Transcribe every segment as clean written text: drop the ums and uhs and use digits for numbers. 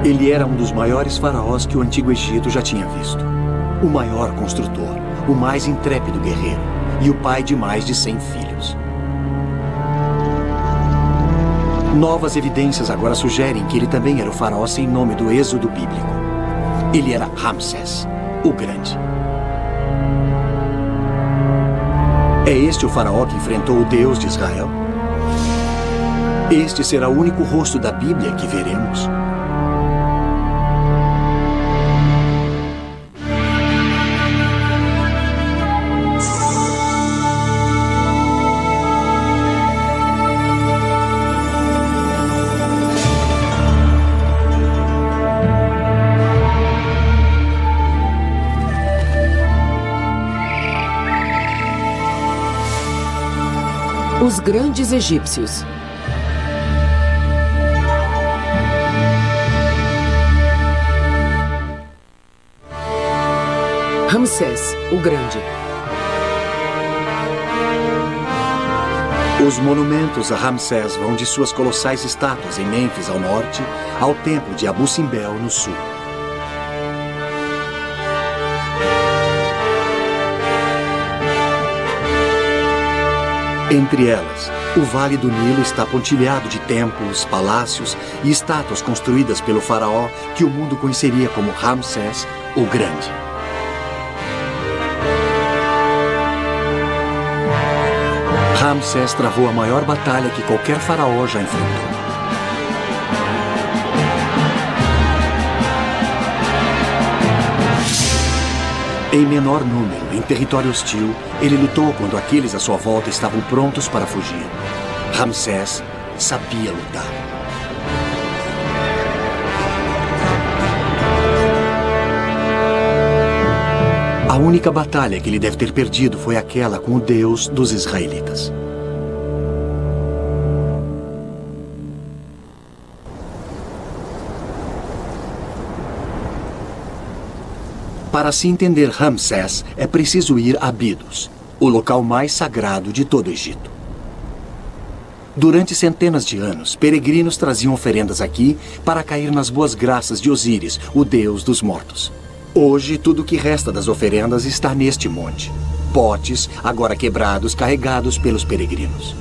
Ele era um dos maiores faraós que o Antigo Egito já tinha visto. O maior construtor, o mais intrépido guerreiro e o pai de mais de 100 filhos. Novas evidências agora sugerem que ele também era o faraó sem nome do êxodo bíblico. Ele era Ramsés, o Grande. É este o faraó que enfrentou o Deus de Israel? Este será o único rosto da Bíblia que veremos. Os grandes egípcios. Ramsés, o Grande. Os monumentos a Ramsés vão de suas colossais estátuas em Mênfis, ao norte, ao templo de Abu Simbel, no sul. Entre elas, o Vale do Nilo está pontilhado de templos, palácios e estátuas construídas pelo faraó que o mundo conheceria como Ramsés, o Grande. Ramsés travou a maior batalha que qualquer faraó já enfrentou. Em menor número, em território hostil, ele lutou quando aqueles à sua volta estavam prontos para fugir. Ramsés sabia lutar. A única batalha que ele deve ter perdido foi aquela com o Deus dos israelitas. Para se entender Ramsés, é preciso ir a Abidos, o local mais sagrado de todo o Egito. Durante centenas de anos, peregrinos traziam oferendas aqui para cair nas boas graças de Osíris, o deus dos mortos. Hoje, tudo o que resta das oferendas está neste monte. Potes, agora quebrados, carregados pelos peregrinos.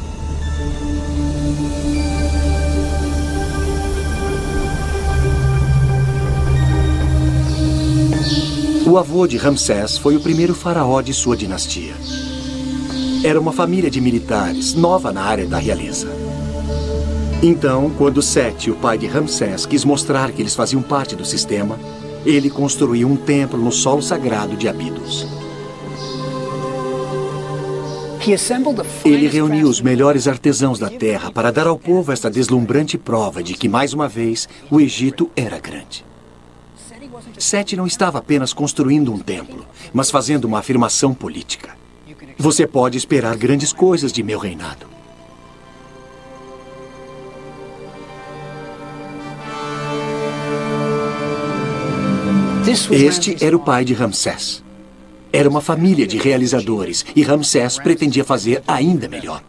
O avô de Ramsés foi o primeiro faraó de sua dinastia. Era uma família de militares, nova na área da realeza. Então, quando Sete, o pai de Ramsés, quis mostrar que eles faziam parte do sistema, ele construiu um templo no solo sagrado de Abidos. Ele reuniu os melhores artesãos da terra para dar ao povo esta deslumbrante prova de que, mais uma vez, o Egito era grande. Sete não estava apenas construindo um templo, mas fazendo uma afirmação política. Você pode esperar grandes coisas de meu reinado. Este era o pai de Ramsés. Era uma família de realizadores e Ramsés pretendia fazer ainda melhor.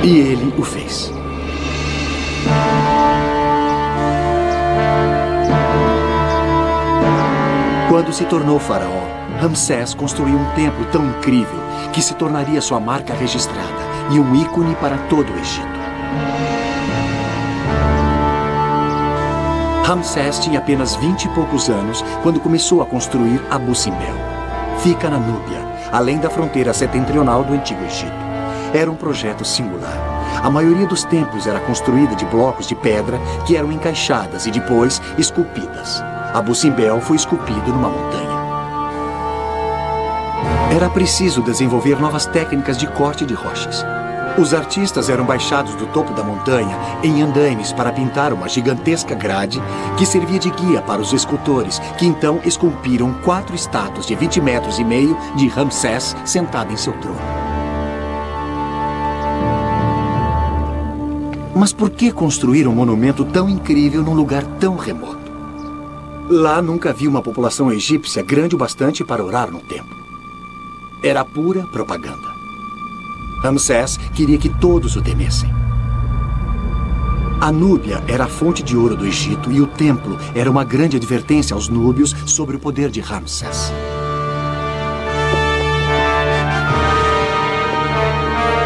E ele o fez. Quando se tornou faraó, Ramsés construiu um templo tão incrível que se tornaria sua marca registrada e um ícone para todo o Egito. Ramsés tinha apenas 20 e poucos anos quando começou a construir Abu Simbel. Fica na Núbia, além da fronteira setentrional do Antigo Egito. Era um projeto singular. A maioria dos templos era construída de blocos de pedra que eram encaixadas e depois esculpidas. Abu Simbel foi esculpido numa montanha. Era preciso desenvolver novas técnicas de corte de rochas. Os artistas eram baixados do topo da montanha em andaimes para pintar uma gigantesca grade que servia de guia para os escultores, que então esculpiram 4 estátuas de 20 metros e meio de Ramsés sentado em seu trono. Mas por que construir um monumento tão incrível num lugar tão remoto? Lá nunca havia uma população egípcia grande o bastante para orar no templo. Era pura propaganda. Ramsés queria que todos o temessem. A Núbia era a fonte de ouro do Egito e o templo era uma grande advertência aos núbios sobre o poder de Ramsés.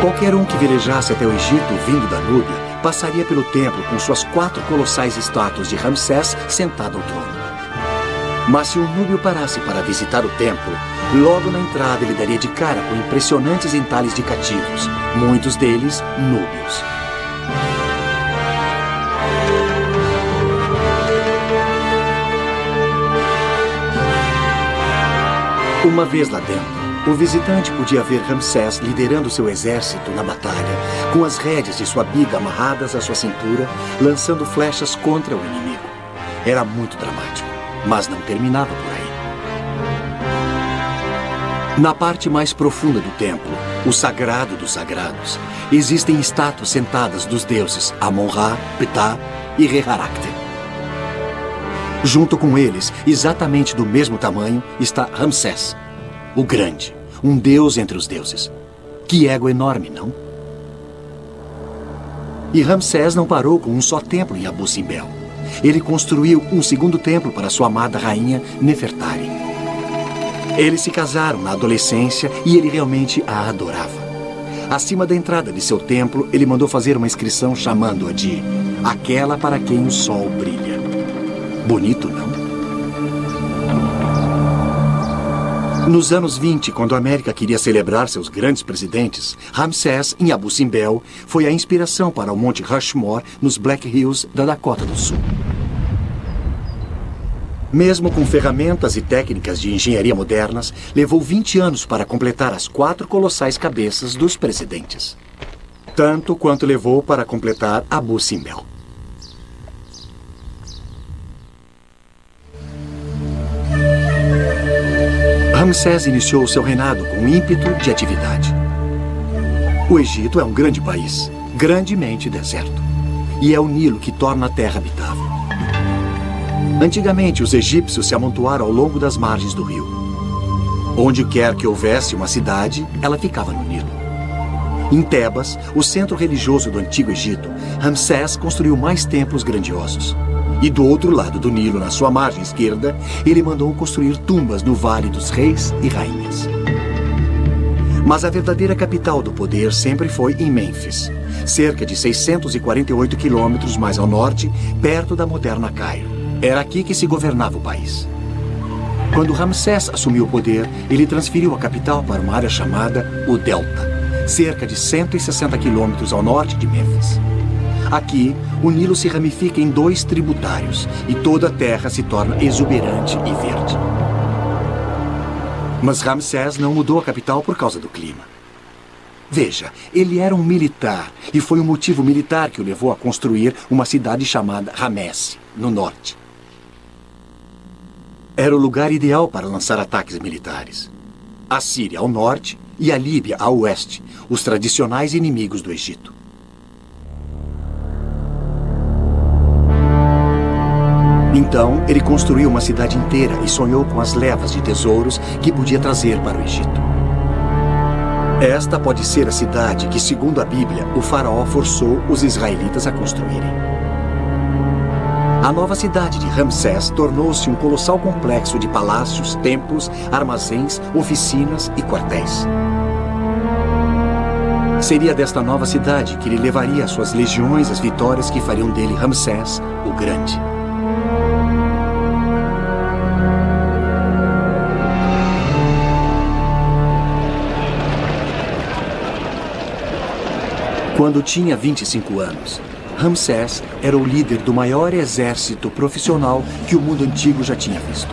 Qualquer um que velejasse até o Egito vindo da Núbia passaria pelo templo com suas 4 colossais estátuas de Ramsés sentado ao trono. Mas se um núbio parasse para visitar o templo, logo na entrada ele daria de cara com impressionantes entalhes de cativos, muitos deles núbios. Uma vez lá dentro, o visitante podia ver Ramsés liderando seu exército na batalha, com as rédeas de sua biga amarradas à sua cintura, lançando flechas contra o inimigo. Era muito dramático, mas não terminava por aí. Na parte mais profunda do templo, o sagrado dos sagrados, existem estátuas sentadas dos deuses Amon-Ra, Ptah e Re-Harakte. Junto com eles, exatamente do mesmo tamanho, está Ramsés, o Grande, um deus entre os deuses. Que ego enorme, não? E Ramsés não parou com um só templo em Abu Simbel. Ele construiu um segundo templo para sua amada rainha Nefertari. Eles se casaram na adolescência e ele realmente a adorava. Acima da entrada de seu templo, ele mandou fazer uma inscrição chamando-a de Aquela para quem o sol brilha. Bonito, não? Nos anos 20, quando a América queria celebrar seus grandes presidentes, Ramsés, em Abu Simbel, foi a inspiração para o Monte Rushmore nos Black Hills da Dakota do Sul. Mesmo com ferramentas e técnicas de engenharia modernas, levou 20 anos para completar as 4 colossais cabeças dos presidentes. Tanto quanto levou para completar Abu Simbel. Ramsés iniciou seu reinado com ímpeto de atividade. O Egito é um grande país, grandemente deserto. E é o Nilo que torna a terra habitável. Antigamente, os egípcios se amontoaram ao longo das margens do rio. Onde quer que houvesse uma cidade, ela ficava no Nilo. Em Tebas, o centro religioso do Antigo Egito, Ramsés construiu mais templos grandiosos. E do outro lado do Nilo, na sua margem esquerda, ele mandou construir tumbas no Vale dos Reis e Rainhas. Mas a verdadeira capital do poder sempre foi em Mênfis, cerca de 648 quilômetros mais ao norte, perto da moderna Cairo. Era aqui que se governava o país. Quando Ramsés assumiu o poder, ele transferiu a capital para uma área chamada o Delta, cerca de 160 quilômetros ao norte de Mênfis. Aqui, o Nilo se ramifica em 2 tributários e toda a terra se torna exuberante e verde. Mas Ramsés não mudou a capital por causa do clima. Veja, ele era um militar e foi um motivo militar que o levou a construir uma cidade chamada Ramesse, no norte. Era o lugar ideal para lançar ataques militares. A Síria ao norte e a Líbia ao oeste, os tradicionais inimigos do Egito. Então, ele construiu uma cidade inteira e sonhou com as levas de tesouros que podia trazer para o Egito. Esta pode ser a cidade que, segundo a Bíblia, o faraó forçou os israelitas a construírem. A nova cidade de Ramsés tornou-se um colossal complexo de palácios, templos, armazéns, oficinas e quartéis. Seria desta nova cidade que ele levaria às suas legiões as vitórias que fariam dele Ramsés, o Grande. Quando tinha 25 anos, Ramsés era o líder do maior exército profissional que o mundo antigo já tinha visto.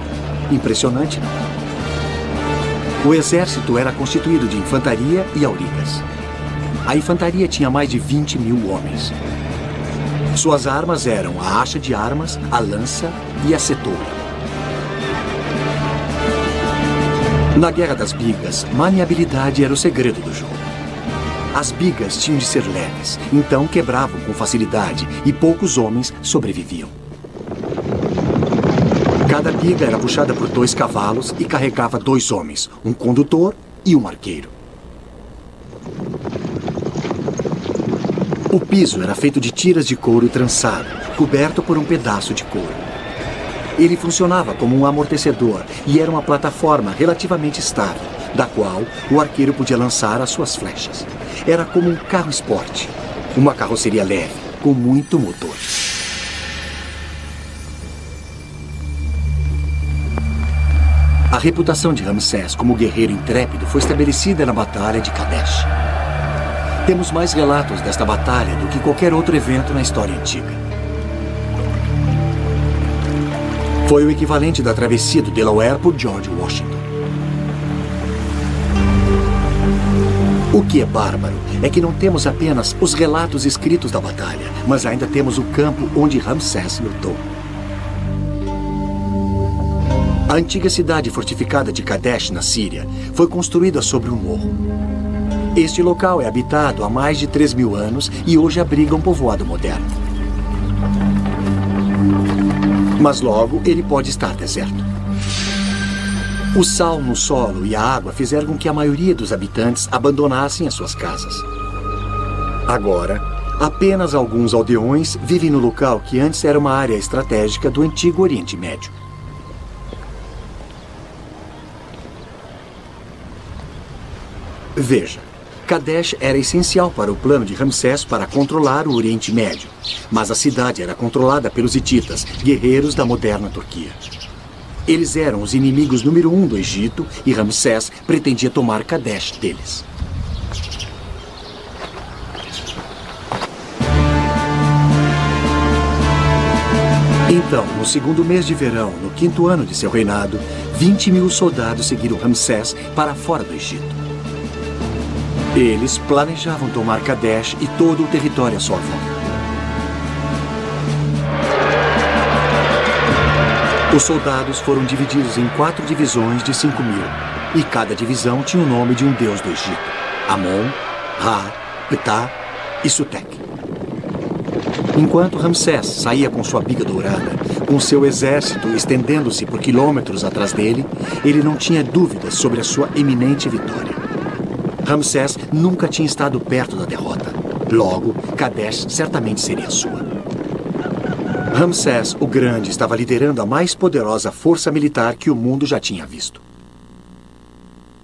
Impressionante, não? O exército era constituído de infantaria e aurigas. A infantaria tinha mais de 20 mil homens. Suas armas eram a acha de armas, a lança e a cetoura. Na Guerra das Bigas, maniabilidade era o segredo do jogo. As bigas tinham de ser leves, então quebravam com facilidade e poucos homens sobreviviam. Cada biga era puxada por 2 cavalos e carregava 2 homens, um condutor e um arqueiro. O piso era feito de tiras de couro trançado, coberto por um pedaço de couro. Ele funcionava como um amortecedor e era uma plataforma relativamente estável, da qual o arqueiro podia lançar as suas flechas. Era como um carro esporte, uma carroceria leve, com muito motor. A reputação de Ramsés como guerreiro intrépido foi estabelecida na Batalha de Kadesh. Temos mais relatos desta batalha do que qualquer outro evento na história antiga. Foi o equivalente da travessia do Delaware por George Washington. O que é bárbaro é que não temos apenas os relatos escritos da batalha, mas ainda temos o campo onde Ramsés lutou. A antiga cidade fortificada de Kadesh, na Síria, foi construída sobre um morro. Este local é habitado há mais de 3.000 anos e hoje abriga um povoado moderno. Mas logo ele pode estar deserto. O sal no solo e a água fizeram com que a maioria dos habitantes abandonassem as suas casas. Agora, apenas alguns aldeões vivem no local que antes era uma área estratégica do antigo Oriente Médio. Veja, Kadesh era essencial para o plano de Ramsés para controlar o Oriente Médio, mas a cidade era controlada pelos hititas, guerreiros da moderna Turquia. Eles eram os inimigos número 1 do Egito e Ramsés pretendia tomar Kadesh deles. Então, no segundo mês de verão, no 5º ano de seu reinado, 20.000 soldados seguiram Ramsés para fora do Egito. Eles planejavam tomar Kadesh e todo o território à sua volta. Os soldados foram divididos em 4 divisões de 5.000, e cada divisão tinha o nome de um deus do Egito: Amon, Ra, Ptah e Sutek. Enquanto Ramsés saía com sua biga dourada, com seu exército estendendo-se por quilômetros atrás dele, ele não tinha dúvidas sobre a sua iminente vitória. Ramsés nunca tinha estado perto da derrota. Logo, Kadesh certamente seria sua. Ramsés o Grande estava liderando a mais poderosa força militar que o mundo já tinha visto.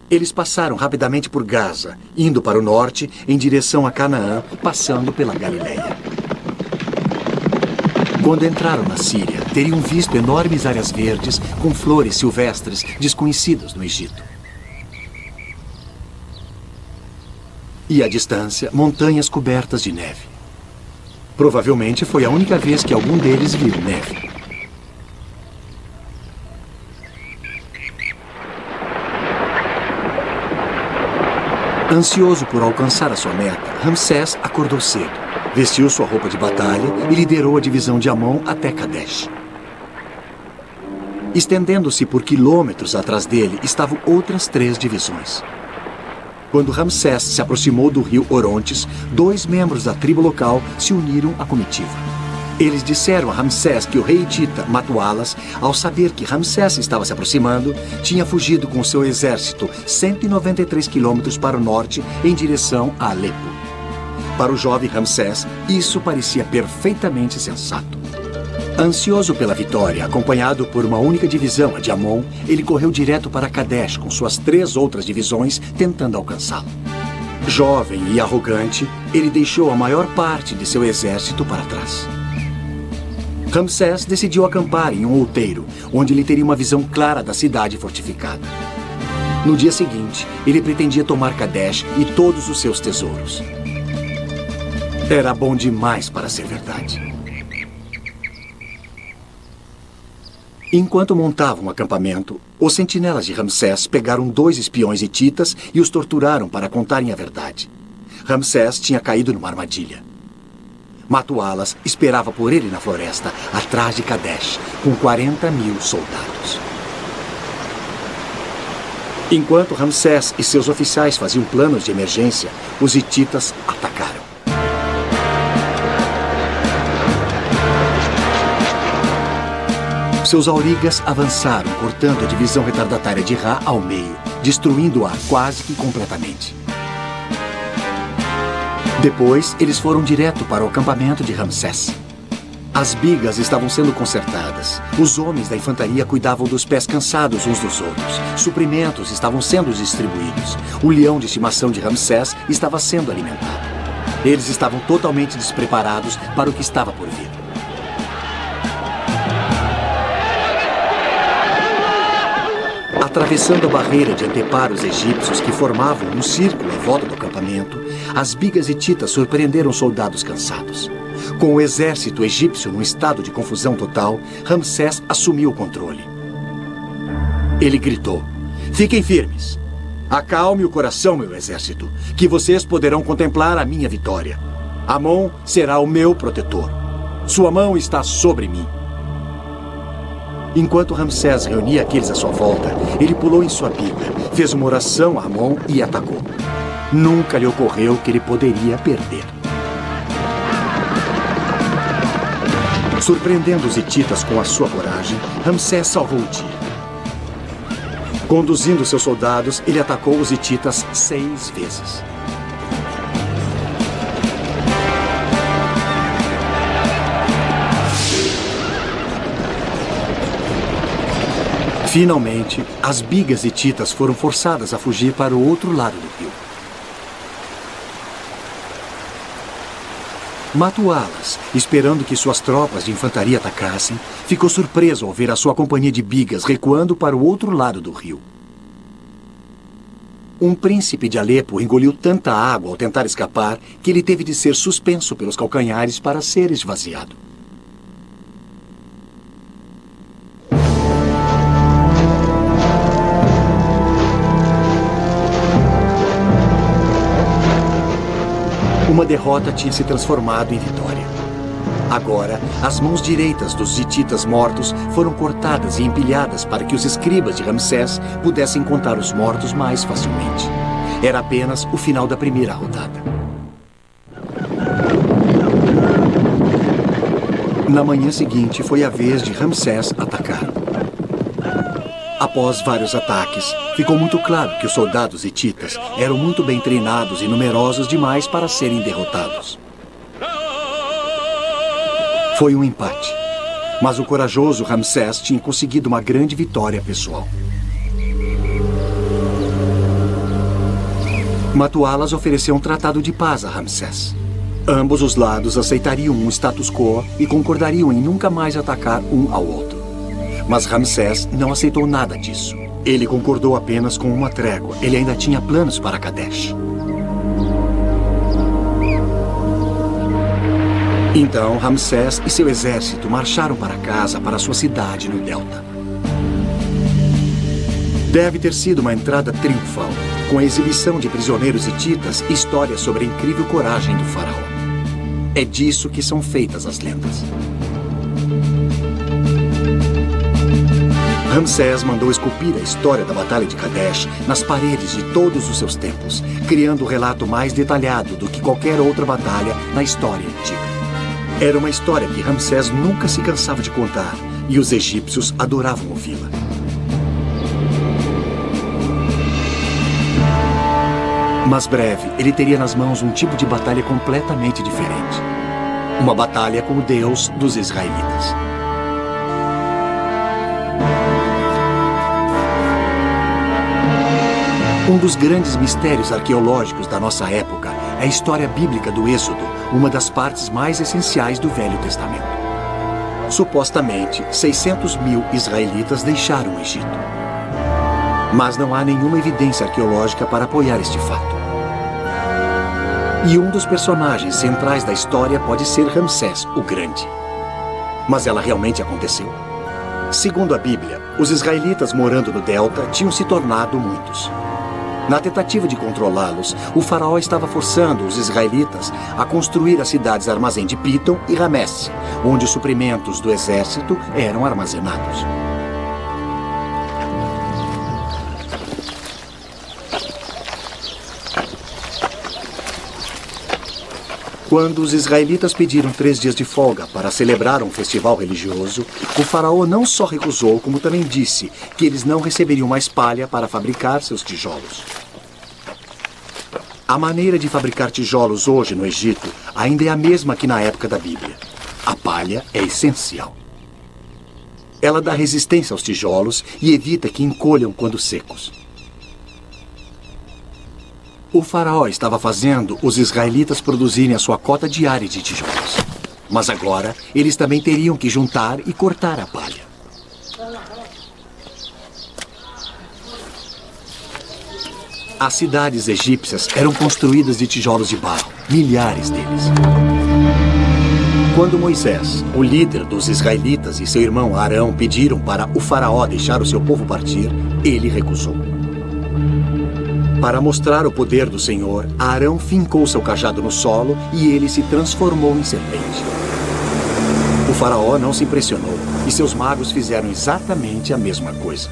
Eles passaram rapidamente por Gaza, indo para o norte em direção a Canaã, passando pela Galileia. Quando entraram na Síria, teriam visto enormes áreas verdes com flores silvestres desconhecidas no Egito. E à distância, montanhas cobertas de neve. Provavelmente foi a única vez que algum deles viu neve. Ansioso por alcançar a sua meta, Ramsés acordou cedo, vestiu sua roupa de batalha e liderou a divisão de Amon até Kadesh. Estendendo-se por quilômetros atrás dele estavam outras 3 divisões. Quando Ramsés se aproximou do rio Orontes, 2 membros da tribo local se uniram à comitiva. Eles disseram a Ramsés que o rei hitita Matualas, ao saber que Ramsés estava se aproximando, tinha fugido com seu exército 193 quilômetros para o norte em direção a Alepo. Para o jovem Ramsés, isso parecia perfeitamente sensato. Ansioso pela vitória, acompanhado por uma única divisão, a de Amon, ele correu direto para Kadesh com suas 3 outras divisões, tentando alcançá-lo. Jovem e arrogante, ele deixou a maior parte de seu exército para trás. Ramsés decidiu acampar em um outeiro, onde ele teria uma visão clara da cidade fortificada. No dia seguinte, ele pretendia tomar Kadesh e todos os seus tesouros. Era bom demais para ser verdade. Enquanto montavam um acampamento, os sentinelas de Ramsés pegaram 2 espiões hititas e os torturaram para contarem a verdade. Ramsés tinha caído numa armadilha. Matualas esperava por ele na floresta, atrás de Kadesh, com 40.000 soldados. Enquanto Ramsés e seus oficiais faziam planos de emergência, os hititas atacaram. Seus aurigas avançaram, cortando a divisão retardatária de Ra ao meio, destruindo-a quase que completamente. Depois, eles foram direto para o acampamento de Ramsés. As bigas estavam sendo consertadas. Os homens da infantaria cuidavam dos pés cansados uns dos outros. Suprimentos estavam sendo distribuídos. O leão de estimação de Ramsés estava sendo alimentado. Eles estavam totalmente despreparados para o que estava por vir. Atravessando a barreira de anteparos egípcios que formavam um círculo à volta do acampamento, as bigas hititas surpreenderam soldados cansados. Com o exército egípcio num estado de confusão total, Ramsés assumiu o controle. Ele gritou: "Fiquem firmes! Acalme o coração, meu exército, que vocês poderão contemplar a minha vitória. Amon será o meu protetor. Sua mão está sobre mim." Enquanto Ramsés reunia aqueles à sua volta, ele pulou em sua biga, fez uma oração a Amon e atacou. Nunca lhe ocorreu que ele poderia perder. Surpreendendo os hititas com a sua coragem, Ramsés salvou o dia. Conduzindo seus soldados, ele atacou os hititas 6 vezes. Finalmente, as bigas hititas foram forçadas a fugir para o outro lado do rio. Matualas, esperando que suas tropas de infantaria atacassem, ficou surpreso ao ver a sua companhia de bigas recuando para o outro lado do rio. Um príncipe de Alepo engoliu tanta água ao tentar escapar que ele teve de ser suspenso pelos calcanhares para ser esvaziado. Uma derrota tinha se transformado em vitória. Agora, as mãos direitas dos hititas mortos foram cortadas e empilhadas para que os escribas de Ramsés pudessem contar os mortos mais facilmente. Era apenas o final da primeira rodada. Na manhã seguinte, foi a vez de Ramsés atacar. Após vários ataques, ficou muito claro que os soldados hititas eram muito bem treinados e numerosos demais para serem derrotados. Foi um empate, mas o corajoso Ramsés tinha conseguido uma grande vitória pessoal. Matualas ofereceu um tratado de paz a Ramsés. Ambos os lados aceitariam um status quo e concordariam em nunca mais atacar um ao outro. Mas Ramsés não aceitou nada disso. Ele concordou apenas com uma trégua. Ele ainda tinha planos para Kadesh. Então, Ramsés e seu exército marcharam para casa, para sua cidade no delta. Deve ter sido uma entrada triunfal, com a exibição de prisioneiros hititas e histórias sobre a incrível coragem do faraó. É disso que são feitas as lendas. Ramsés mandou esculpir a história da Batalha de Kadesh nas paredes de todos os seus templos, criando um relato mais detalhado do que qualquer outra batalha na história antiga. Era uma história que Ramsés nunca se cansava de contar, e os egípcios adoravam ouvi-la. Mas breve, ele teria nas mãos um tipo de batalha completamente diferente. Uma batalha com o Deus dos israelitas. Um dos grandes mistérios arqueológicos da nossa época é a história bíblica do Êxodo, uma das partes mais essenciais do Velho Testamento. Supostamente, 600 mil israelitas deixaram o Egito. Mas não há nenhuma evidência arqueológica para apoiar este fato. E um dos personagens centrais da história pode ser Ramsés, o Grande. Mas ela realmente aconteceu? Segundo a Bíblia, os israelitas morando no delta tinham se tornado muitos. Na tentativa de controlá-los, o faraó estava forçando os israelitas a construir as cidades Armazém de Pitom e Ramesse, onde os suprimentos do exército eram armazenados. Quando os israelitas pediram 3 dias de folga para celebrar um festival religioso, o faraó não só recusou, como também disse que eles não receberiam mais palha para fabricar seus tijolos. A maneira de fabricar tijolos hoje no Egito ainda é a mesma que na época da Bíblia. A palha é essencial. Ela dá resistência aos tijolos e evita que encolham quando secos. O faraó estava fazendo os israelitas produzirem a sua cota diária de tijolos. Mas agora, eles também teriam que juntar e cortar a palha. As cidades egípcias eram construídas de tijolos de barro, milhares deles. Quando Moisés, o líder dos israelitas, e seu irmão Arão pediram para o faraó deixar o seu povo partir, ele recusou. Para mostrar o poder do Senhor, Arão fincou seu cajado no solo e ele se transformou em serpente. O faraó não se impressionou e seus magos fizeram exatamente a mesma coisa.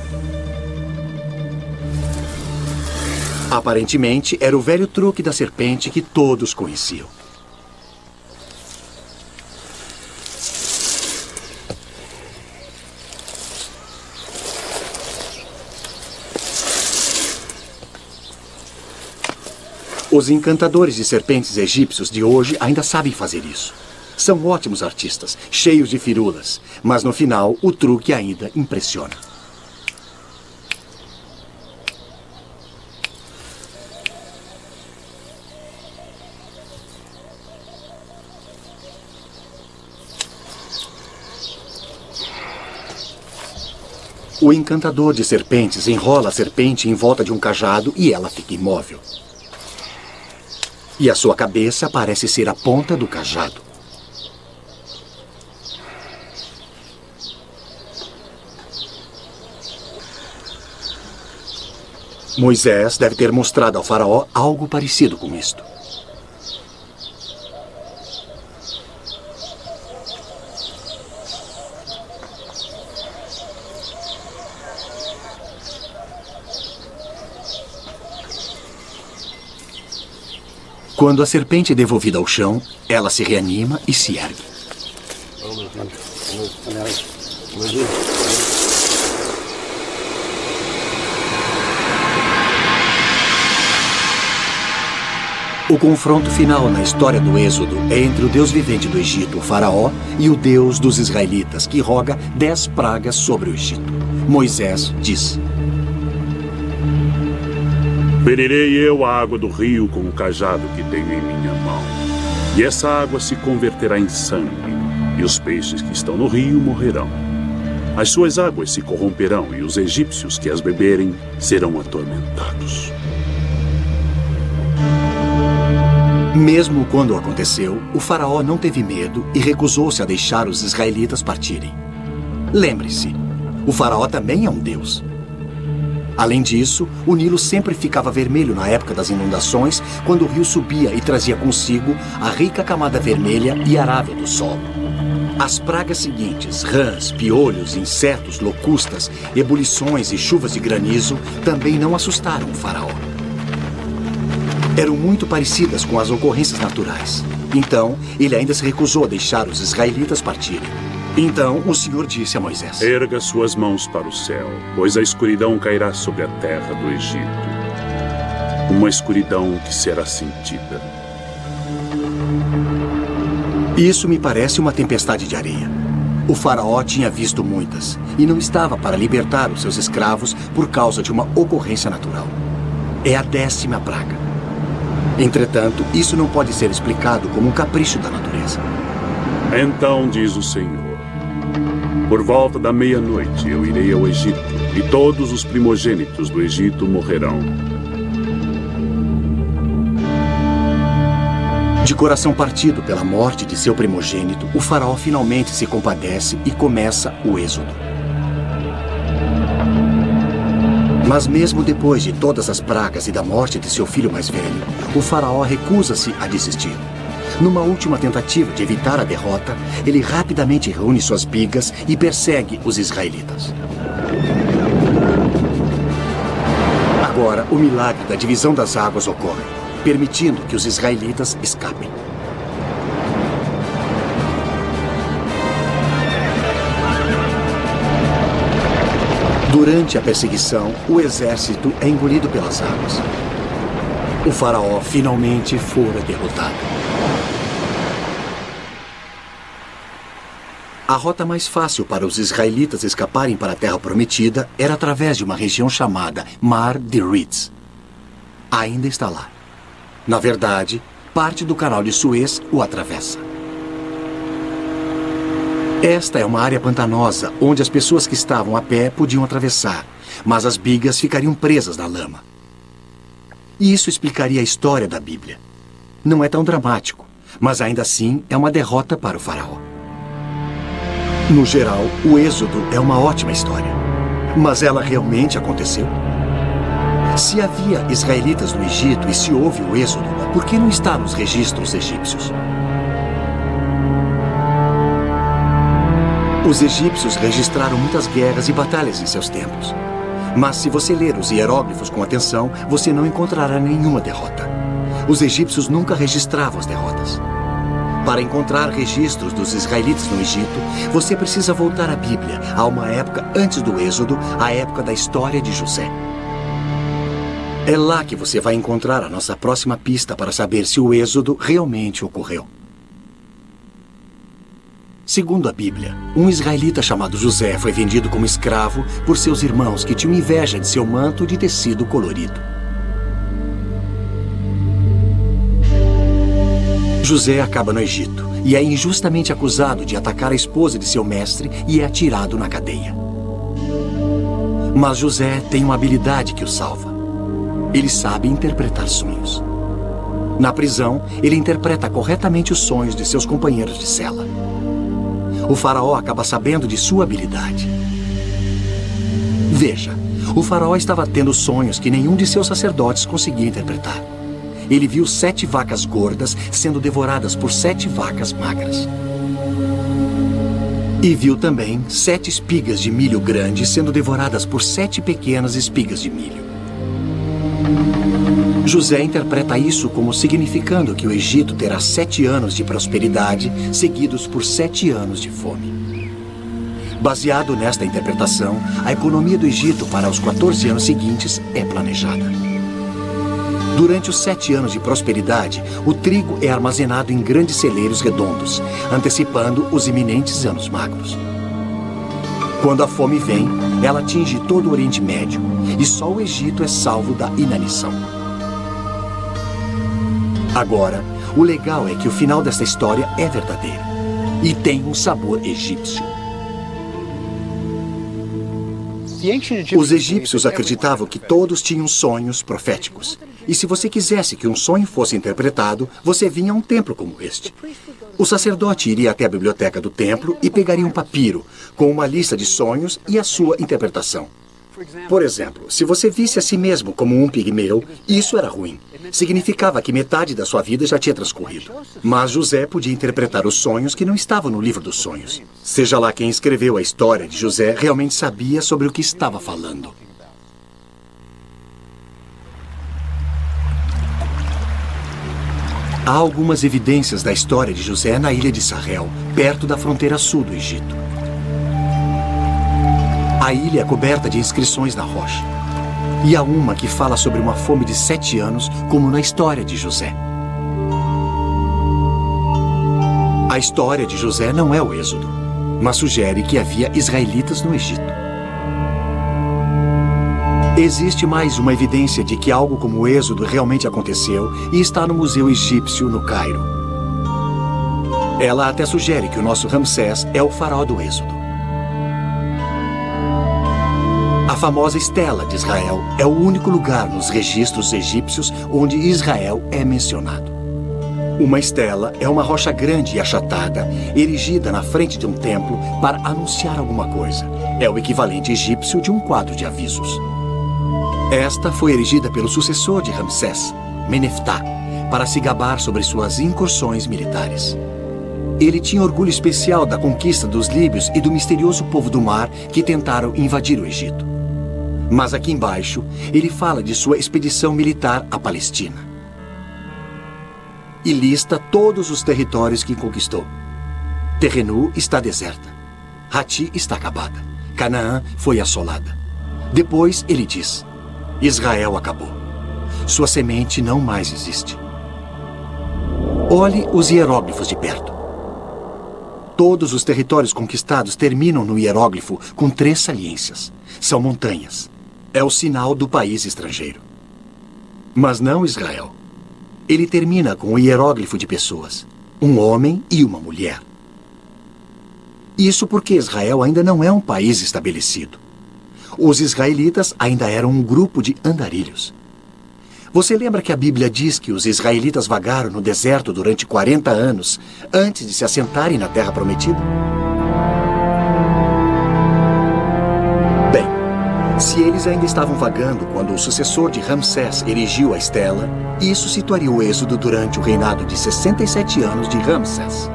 Aparentemente, era o velho truque da serpente que todos conheciam. Os encantadores de serpentes egípcios de hoje ainda sabem fazer isso. São ótimos artistas, cheios de firulas, mas no final o truque ainda impressiona. O encantador de serpentes enrola a serpente em volta de um cajado e ela fica imóvel. E a sua cabeça parece ser a ponta do cajado. Moisés deve ter mostrado ao faraó algo parecido com isto. Quando a serpente é devolvida ao chão, ela se reanima e se ergue. O confronto final na história do Êxodo é entre o Deus vivente do Egito, o faraó, e o Deus dos israelitas, que roga 10 pragas sobre o Egito. Moisés diz: Beberei eu a água do rio com o cajado que tenho em minha mão. E essa água se converterá em sangue, e os peixes que estão no rio morrerão. As suas águas se corromperão, e os egípcios que as beberem serão atormentados. Mesmo quando aconteceu, o faraó não teve medo e recusou-se a deixar os israelitas partirem. Lembre-se, o faraó também é um deus. Além disso, o Nilo sempre ficava vermelho na época das inundações, quando o rio subia e trazia consigo a rica camada vermelha e arável do solo. As pragas seguintes, rãs, piolhos, insetos, locustas, ebulições e chuvas de granizo, também não assustaram o faraó. Eram muito parecidas com as ocorrências naturais. Então, ele ainda se recusou a deixar os israelitas partirem. Então, o Senhor disse a Moisés: Erga suas mãos para o céu, pois a escuridão cairá sobre a terra do Egito. Uma escuridão que será sentida. Isso me parece uma tempestade de areia. O faraó tinha visto muitas e não estava para libertar os seus escravos por causa de uma ocorrência natural. É a 10ª praga. Entretanto, isso não pode ser explicado como um capricho da natureza. Então diz o Senhor: por volta da meia-noite eu irei ao Egito, e todos os primogênitos do Egito morrerão. De coração partido pela morte de seu primogênito, o faraó finalmente se compadece e começa o êxodo. Mas mesmo depois de todas as pragas e da morte de seu filho mais velho, o faraó recusa-se a desistir. Numa última tentativa de evitar a derrota, ele rapidamente reúne suas bigas e persegue os israelitas. Agora, o milagre da divisão das águas ocorre, permitindo que os israelitas escapem. Durante a perseguição, o exército é engolido pelas águas. O faraó finalmente fora derrotado. A rota mais fácil para os israelitas escaparem para a Terra Prometida era através de uma região chamada Mar de Reeds. Ainda está lá. Na verdade, parte do canal de Suez o atravessa. Esta é uma área pantanosa onde as pessoas que estavam a pé podiam atravessar, mas as bigas ficariam presas na lama. E isso explicaria a história da Bíblia. Não é tão dramático, mas ainda assim é uma derrota para o faraó. No geral, o Êxodo é uma ótima história. Mas ela realmente aconteceu? Se havia israelitas no Egito e se houve o Êxodo, por que não está nos registros egípcios? Os egípcios registraram muitas guerras e batalhas em seus tempos. Mas se você ler os hieróglifos com atenção, você não encontrará nenhuma derrota. Os egípcios nunca registravam as derrotas. Para encontrar registros dos israelitas no Egito, você precisa voltar à Bíblia, a uma época antes do Êxodo, a época da história de José. É lá que você vai encontrar a nossa próxima pista para saber se o Êxodo realmente ocorreu. Segundo a Bíblia, um israelita chamado José foi vendido como escravo por seus irmãos que tinham inveja de seu manto de tecido colorido. José acaba no Egito e é injustamente acusado de atacar a esposa de seu mestre e é atirado na cadeia. Mas José tem uma habilidade que o salva. Ele sabe interpretar sonhos. Na prisão, ele interpreta corretamente os sonhos de seus companheiros de cela. O faraó acaba sabendo de sua habilidade. Veja, o faraó estava tendo sonhos que nenhum de seus sacerdotes conseguia interpretar. Ele viu 7 vacas gordas sendo devoradas por 7 vacas magras. E viu também 7 espigas de milho grandes sendo devoradas por 7 pequenas espigas de milho. José interpreta isso como significando que o Egito terá 7 anos de prosperidade, seguidos por 7 anos de fome. Baseado nesta interpretação, a economia do Egito para os 14 anos seguintes é planejada. Durante os 7 anos de prosperidade, o trigo é armazenado em grandes celeiros redondos, antecipando os iminentes anos magros. Quando a fome vem, ela atinge todo o Oriente Médio, e só o Egito é salvo da inanição. Agora, o legal é que o final desta história é verdadeiro, e tem um sabor egípcio. Os egípcios acreditavam que todos tinham sonhos proféticos. E se você quisesse que um sonho fosse interpretado, você vinha a um templo como este. O sacerdote iria até a biblioteca do templo e pegaria um papiro com uma lista de sonhos e a sua interpretação. Por exemplo, se você visse a si mesmo como um pigmeu, isso era ruim. Significava que metade da sua vida já tinha transcorrido. Mas José podia interpretar os sonhos que não estavam no livro dos sonhos. Seja lá quem escreveu a história de José, realmente sabia sobre o que estava falando. Há algumas evidências da história de José na ilha de Sahel, perto da fronteira sul do Egito. A ilha é coberta de inscrições na rocha. E há uma que fala sobre uma fome de 7 anos, como na história de José. A história de José não é o Êxodo, mas sugere que havia israelitas no Egito. Existe mais uma evidência de que algo como o Êxodo realmente aconteceu e está no Museu Egípcio, no Cairo. Ela até sugere que o nosso Ramsés é o faraó do Êxodo. A famosa Estela de Israel é o único lugar nos registros egípcios onde Israel é mencionado. Uma estela é uma rocha grande e achatada, erigida na frente de um templo para anunciar alguma coisa. É o equivalente egípcio de um quadro de avisos. Esta foi erigida pelo sucessor de Ramsés, Meneftá, para se gabar sobre suas incursões militares. Ele tinha orgulho especial da conquista dos líbios e do misterioso povo do mar que tentaram invadir o Egito. Mas aqui embaixo, ele fala de sua expedição militar à Palestina. E lista todos os territórios que conquistou. Terrenu está deserta. Hati está acabada. Canaã foi assolada. Depois ele diz: Israel acabou. Sua semente não mais existe. Olhe os hieróglifos de perto. Todos os territórios conquistados terminam no hieróglifo com 3 saliências. São montanhas. É o sinal do país estrangeiro. Mas não Israel. Ele termina com o hieróglifo de pessoas. Um homem e uma mulher. Isso porque Israel ainda não é um país estabelecido. Os israelitas ainda eram um grupo de andarilhos. Você lembra que a Bíblia diz que os israelitas vagaram no deserto durante 40 anos antes de se assentarem na Terra Prometida? Bem, se eles ainda estavam vagando quando o sucessor de Ramsés erigiu a estela, isso situaria o êxodo durante o reinado de 67 anos de Ramsés.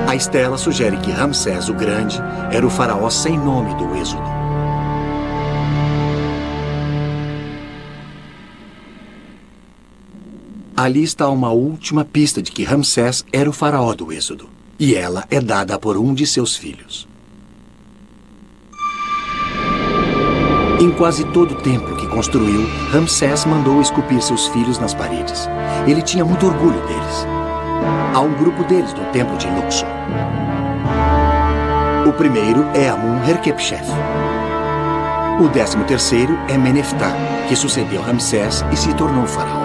A estela sugere que Ramsés o Grande era o faraó sem nome do êxodo. Ali está uma última pista de que Ramsés era o faraó do êxodo. E ela é dada por um de seus filhos. Em quase todo o templo que construiu, Ramsés mandou esculpir seus filhos nas paredes. Ele tinha muito orgulho deles. Há um grupo deles no templo de Luxor. O primeiro é Amun-Herkhep-Shef. O 13º é Meneftá, que sucedeu Ramsés e se tornou faraó.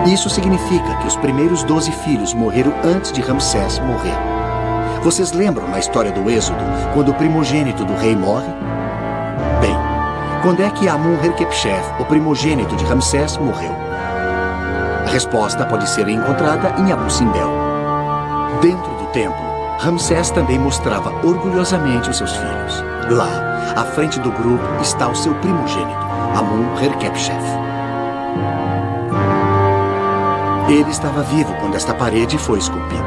Isso significa que os primeiros 12 filhos morreram antes de Ramsés morrer. Vocês lembram na história do Êxodo, quando o primogênito do rei morre? Bem, quando é que Amun-Herkhep-Shef, o primogênito de Ramsés, morreu? A resposta pode ser encontrada em Abu Simbel. Dentro do templo, Ramsés também mostrava orgulhosamente os seus filhos. Lá, à frente do grupo, está o seu primogênito, Amun-Herkhep-Shef. Ele estava vivo quando esta parede foi esculpida.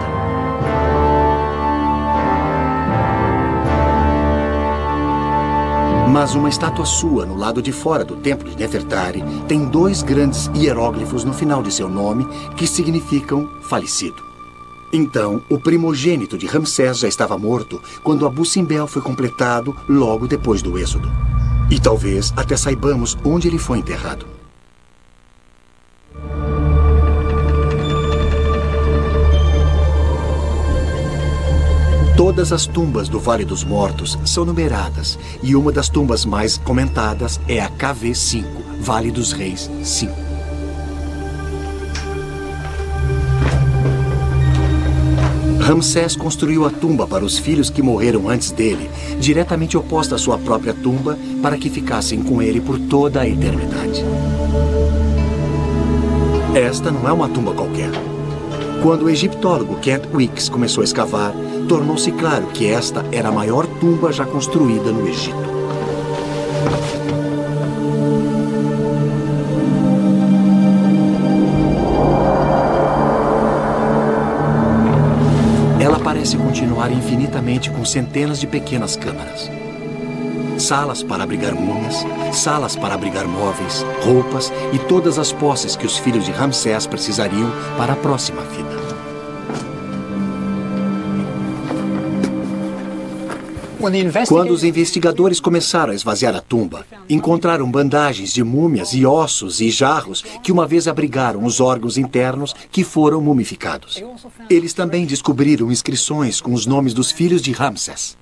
Mas uma estátua sua no lado de fora do templo de Nefertari tem 2 grandes hieróglifos no final de seu nome que significam falecido. Então, o primogênito de Ramsés já estava morto quando Abu Simbel foi completado logo depois do êxodo. E talvez até saibamos onde ele foi enterrado. Todas as tumbas do Vale dos Mortos são numeradas e uma das tumbas mais comentadas é a KV5, Vale dos Reis 5. Ramsés construiu a tumba para os filhos que morreram antes dele, diretamente oposta à sua própria tumba, para que ficassem com ele por toda a eternidade. Esta não é uma tumba qualquer. Quando o egiptólogo Kent Weeks começou a escavar, tornou-se claro que esta era a maior tumba já construída no Egito. Ela parece continuar infinitamente com centenas de pequenas câmaras. Salas para abrigar múmias, salas para abrigar móveis, roupas e todas as posses que os filhos de Ramsés precisariam para a próxima vida. Quando os investigadores começaram a esvaziar a tumba, encontraram bandagens de múmias e ossos e jarros que uma vez abrigaram os órgãos internos que foram mumificados. Eles também descobriram inscrições com os nomes dos filhos de Ramsés.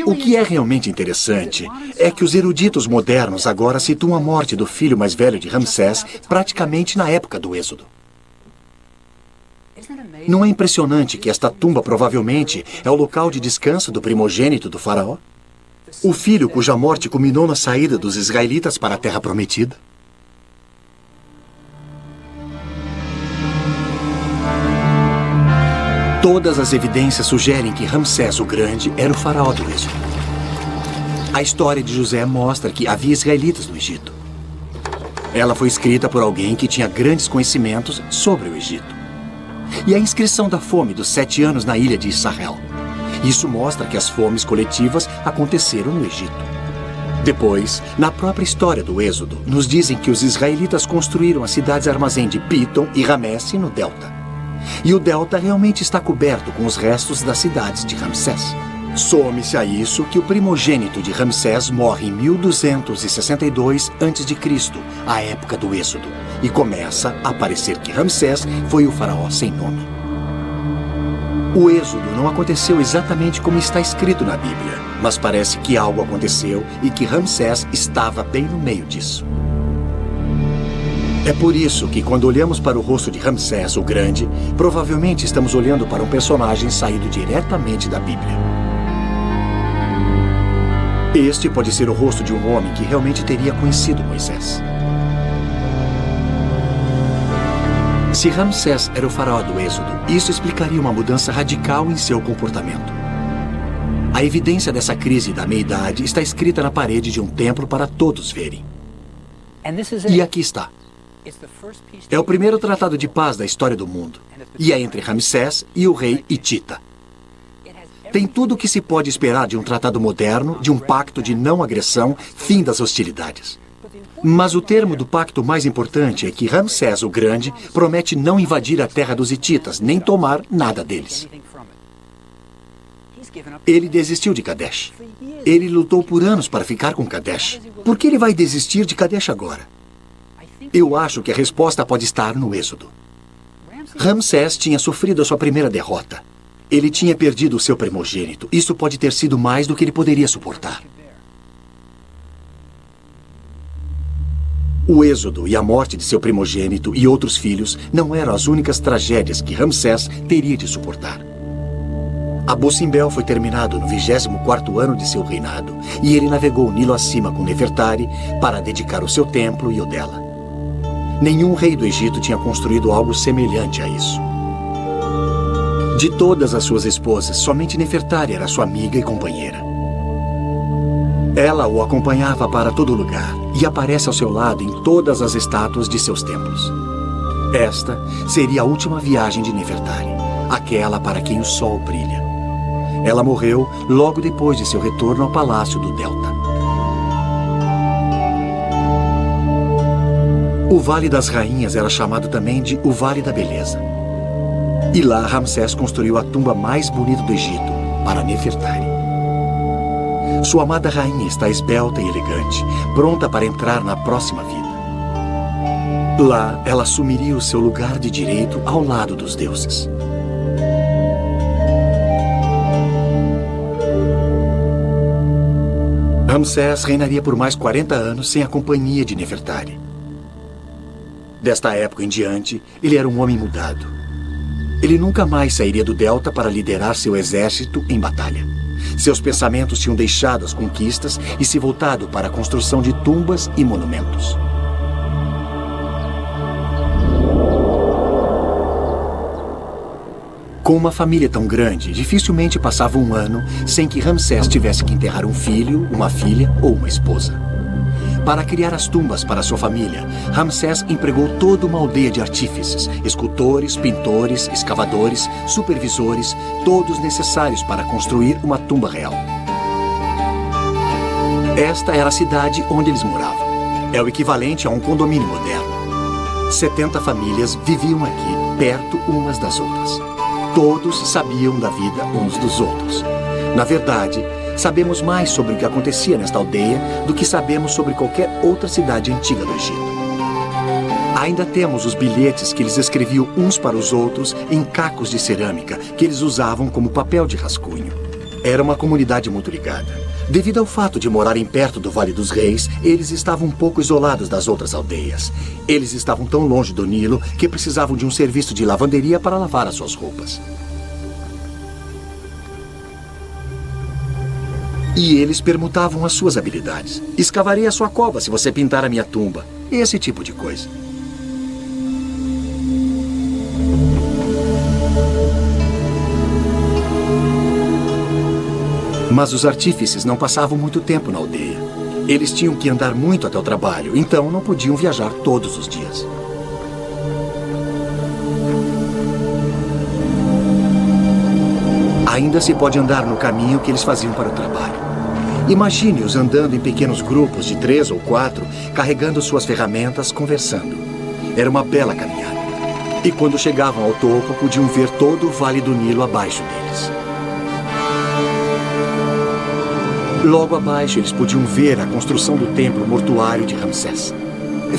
O que é realmente interessante é que os eruditos modernos agora situam a morte do filho mais velho de Ramsés praticamente na época do Êxodo. Não é impressionante que esta tumba provavelmente é o local de descanso do primogênito do faraó? O filho cuja morte culminou na saída dos israelitas para a Terra Prometida? Todas as evidências sugerem que Ramsés o Grande era o faraó do Êxodo. A história de José mostra que havia israelitas no Egito. Ela foi escrita por alguém que tinha grandes conhecimentos sobre o Egito. E a inscrição da fome dos 7 anos na ilha de Israel. Isso mostra que as fomes coletivas aconteceram no Egito. Depois, na própria história do Êxodo, nos dizem que os israelitas construíram as cidades-armazém de Pitom e Ramesse no delta. E o delta realmente está coberto com os restos das cidades de Ramsés. Some-se a isso que o primogênito de Ramsés morre em 1262 a.C., a época do Êxodo, e começa a parecer que Ramsés foi o faraó sem nome. O Êxodo não aconteceu exatamente como está escrito na Bíblia, mas parece que algo aconteceu e que Ramsés estava bem no meio disso. É por isso que, quando olhamos para o rosto de Ramsés o Grande, provavelmente estamos olhando para um personagem saído diretamente da Bíblia. Este pode ser o rosto de um homem que realmente teria conhecido Moisés. Se Ramsés era o faraó do Êxodo, isso explicaria uma mudança radical em seu comportamento. A evidência dessa crise da meia-idade está escrita na parede de um templo para todos verem. E aqui está. É o primeiro tratado de paz da história do mundo, e é entre Ramsés e o rei Hitita. Tem tudo o que se pode esperar de um tratado moderno, de um pacto de não agressão, fim das hostilidades. Mas o termo do pacto mais importante é que Ramsés o Grande promete não invadir a terra dos hititas, nem tomar nada deles. Ele desistiu de Kadesh. Ele lutou por anos para ficar com Kadesh. Por que ele vai desistir de Kadesh agora? Eu acho que a resposta pode estar no Êxodo. Ramsés tinha sofrido a sua primeira derrota. Ele tinha perdido o seu primogênito. Isso pode ter sido mais do que ele poderia suportar. O êxodo e a morte de seu primogênito e outros filhos não eram as únicas tragédias que Ramsés teria de suportar. Abu Simbel foi terminado no 24º ano de seu reinado, e ele navegou o Nilo acima com Nefertari para dedicar o seu templo e o dela. Nenhum rei do Egito tinha construído algo semelhante a isso. De todas as suas esposas, somente Nefertari era sua amiga e companheira. Ela o acompanhava para todo lugar e aparece ao seu lado em todas as estátuas de seus templos. Esta seria a última viagem de Nefertari, aquela para quem o sol brilha. Ela morreu logo depois de seu retorno ao palácio do Delta. O Vale das Rainhas era chamado também de o Vale da Beleza. E lá Ramsés construiu a tumba mais bonita do Egito para Nefertari. Sua amada rainha está esbelta e elegante, pronta para entrar na próxima vida. Lá, ela assumiria o seu lugar de direito ao lado dos deuses. Ramsés reinaria por mais 40 anos sem a companhia de Nefertari. Desta época em diante, ele era um homem mudado. Ele nunca mais sairia do Delta para liderar seu exército em batalha. Seus pensamentos tinham deixado as conquistas e se voltado para a construção de tumbas e monumentos. Com uma família tão grande, dificilmente passava um ano sem que Ramsés tivesse que enterrar um filho, uma filha ou uma esposa. Para criar as tumbas para sua família, Ramsés empregou toda uma aldeia de artífices, escultores, pintores, escavadores, supervisores, todos necessários para construir uma tumba real. Esta era a cidade onde eles moravam. É o equivalente a um condomínio moderno. 70 famílias viviam aqui, perto umas das outras. Todos sabiam da vida uns dos outros. Na verdade, sabemos mais sobre o que acontecia nesta aldeia do que sabemos sobre qualquer outra cidade antiga do Egito. Ainda temos os bilhetes que eles escreviam uns para os outros em cacos de cerâmica que eles usavam como papel de rascunho. Era uma comunidade muito ligada. Devido ao fato de morarem perto do Vale dos Reis, eles estavam um pouco isolados das outras aldeias. Eles estavam tão longe do Nilo que precisavam de um serviço de lavanderia para lavar as suas roupas. E eles permutavam as suas habilidades. Escavarei a sua cova se você pintar a minha tumba. Esse tipo de coisa. Mas os artífices não passavam muito tempo na aldeia. Eles tinham que andar muito até o trabalho, então não podiam viajar todos os dias. Ainda se pode andar no caminho que eles faziam para o trabalho. Imagine-os andando em pequenos grupos de 3 ou 4, carregando suas ferramentas, conversando. Era uma bela caminhada. E quando chegavam ao topo, podiam ver todo o Vale do Nilo abaixo deles. Logo abaixo, eles podiam ver a construção do templo mortuário de Ramsés.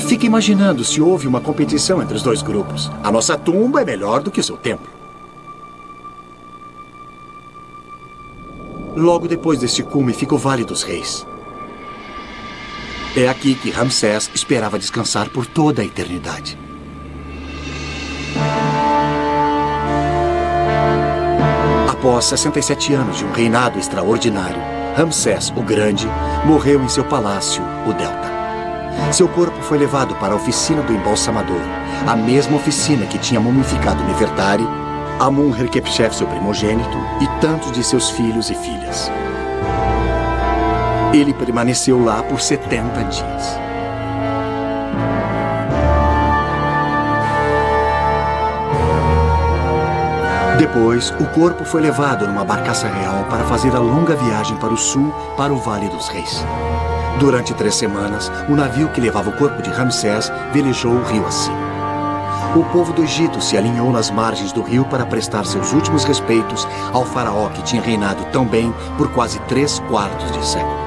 Fique imaginando se houve uma competição entre os dois grupos. A nossa tumba é melhor do que o seu templo. Logo depois deste cume fica o Vale dos Reis. É aqui que Ramsés esperava descansar por toda a eternidade. Após 67 anos de um reinado extraordinário, Ramsés o Grande morreu em seu palácio, o Delta. Seu corpo foi levado para a oficina do embalsamador, a mesma oficina que tinha mumificado Nefertari, Amun-Herkhepshef, seu primogênito, e tantos de seus filhos e filhas. Ele permaneceu lá por 70 dias. Depois, o corpo foi levado numa barcaça real para fazer a longa viagem para o sul, para o Vale dos Reis. Durante 3 semanas, o navio que levava o corpo de Ramsés velejou o rio acima. O povo do Egito se alinhou nas margens do rio para prestar seus últimos respeitos ao faraó que tinha reinado tão bem por quase 3/4 de século.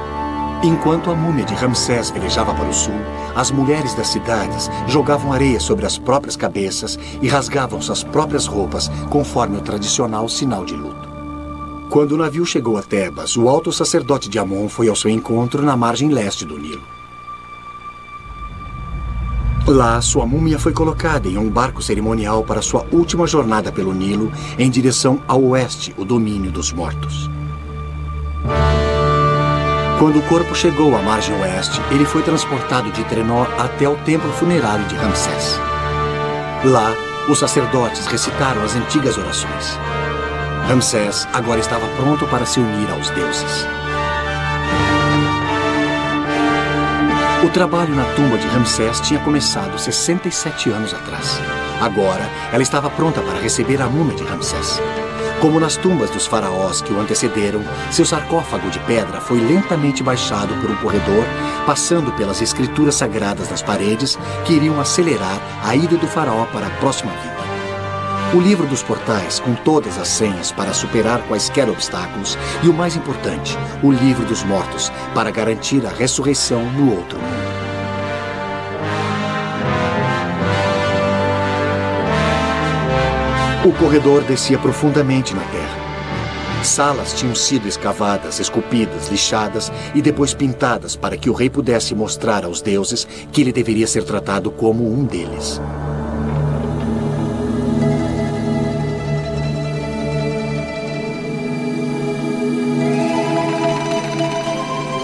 Enquanto a múmia de Ramsés velejava para o sul, as mulheres das cidades jogavam areia sobre as próprias cabeças e rasgavam suas próprias roupas, conforme o tradicional sinal de luto. Quando o navio chegou a Tebas, o alto sacerdote de Amon foi ao seu encontro na margem leste do Nilo. Lá, sua múmia foi colocada em um barco cerimonial para sua última jornada pelo Nilo, em direção ao oeste, o domínio dos mortos. Quando o corpo chegou à margem oeste, ele foi transportado de trenó até o templo funerário de Ramsés. Lá, os sacerdotes recitaram as antigas orações. Ramsés agora estava pronto para se unir aos deuses. O trabalho na tumba de Ramsés tinha começado 67 anos atrás. Agora, ela estava pronta para receber a múmia de Ramsés. Como nas tumbas dos faraós que o antecederam, seu sarcófago de pedra foi lentamente baixado por um corredor, passando pelas escrituras sagradas das paredes que iriam acelerar a ida do faraó para a próxima vida. O livro dos portais, com todas as senhas para superar quaisquer obstáculos, e o mais importante, o livro dos mortos, para garantir a ressurreição no outro mundo. O corredor descia profundamente na terra. Salas tinham sido escavadas, esculpidas, lixadas e depois pintadas para que o rei pudesse mostrar aos deuses que ele deveria ser tratado como um deles.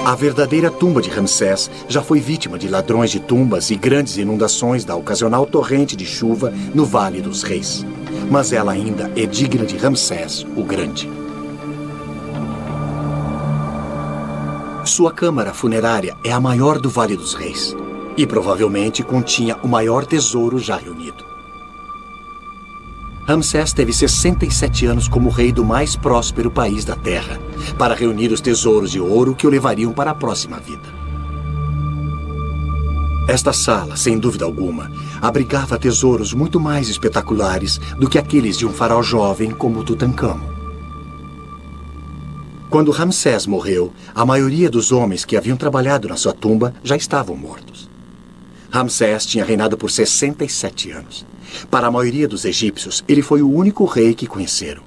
A verdadeira tumba de Ramsés já foi vítima de ladrões de tumbas e grandes inundações da ocasional torrente de chuva no Vale dos Reis. Mas ela ainda é digna de Ramsés, o Grande. Sua câmara funerária é a maior do Vale dos Reis e provavelmente continha o maior tesouro já reunido. Ramsés teve 67 anos como rei do mais próspero país da Terra, para reunir os tesouros de ouro que o levariam para a próxima vida. Esta sala, sem dúvida alguma, abrigava tesouros muito mais espetaculares do que aqueles de um faraó jovem como Tutancâmon. Quando Ramsés morreu, a maioria dos homens que haviam trabalhado na sua tumba já estavam mortos. Ramsés tinha reinado por 67 anos. Para a maioria dos egípcios, ele foi o único rei que conheceram.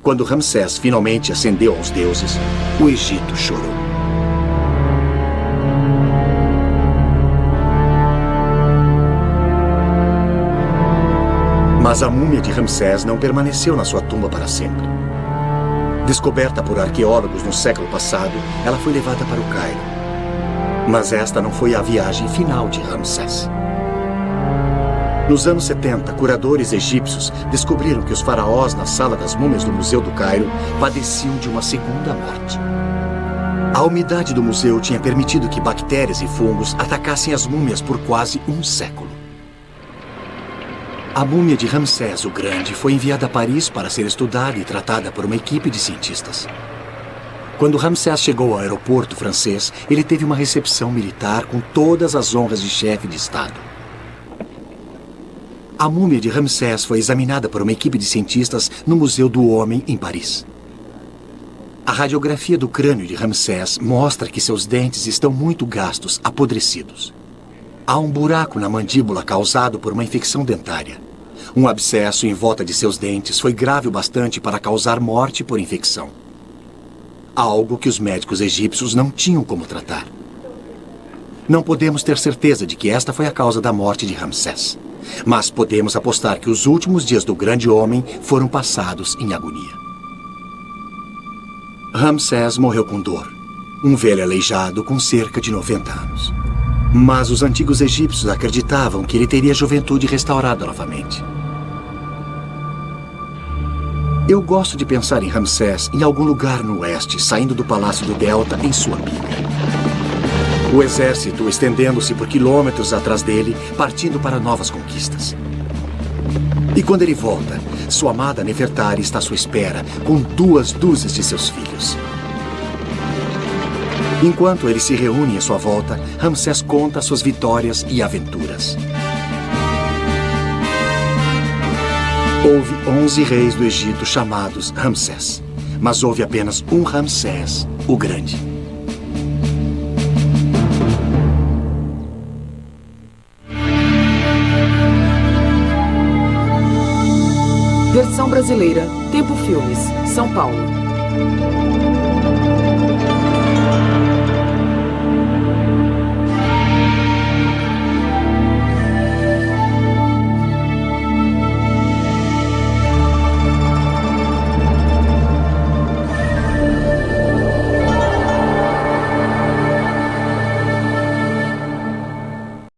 Quando Ramsés finalmente ascendeu aos deuses, o Egito chorou. Mas a múmia de Ramsés não permaneceu na sua tumba para sempre. Descoberta por arqueólogos no século passado, ela foi levada para o Cairo. Mas esta não foi a viagem final de Ramsés. Nos anos 70, curadores egípcios descobriram que os faraós na sala das múmias do Museu do Cairo padeciam de uma segunda morte. A umidade do museu tinha permitido que bactérias e fungos atacassem as múmias por quase um século. A múmia de Ramsés o Grande foi enviada a Paris para ser estudada e tratada por uma equipe de cientistas. Quando Ramsés chegou ao aeroporto francês, ele teve uma recepção militar com todas as honras de chefe de Estado. A múmia de Ramsés foi examinada por uma equipe de cientistas no Museu do Homem, em Paris. A radiografia do crânio de Ramsés mostra que seus dentes estão muito gastos, apodrecidos. Há um buraco na mandíbula causado por uma infecção dentária. Um abscesso em volta de seus dentes foi grave o bastante para causar morte por infecção. Algo que os médicos egípcios não tinham como tratar. Não podemos ter certeza de que esta foi a causa da morte de Ramsés. Mas podemos apostar que os últimos dias do grande homem foram passados em agonia. Ramsés morreu com dor. Um velho aleijado com cerca de 90 anos. Mas os antigos egípcios acreditavam que ele teria a juventude restaurada novamente. Eu gosto de pensar em Ramsés em algum lugar no oeste, saindo do Palácio do Delta em sua pica. O exército estendendo-se por quilômetros atrás dele, partindo para novas conquistas. E quando ele volta, sua amada Nefertari está à sua espera, com 2 dúzias de seus filhos. Enquanto eles se reúnem à sua volta, Ramsés conta suas vitórias e aventuras. Houve 11 reis do Egito chamados Ramsés, mas houve apenas um Ramsés, o Grande. Versão brasileira, Tempo Filmes, São Paulo.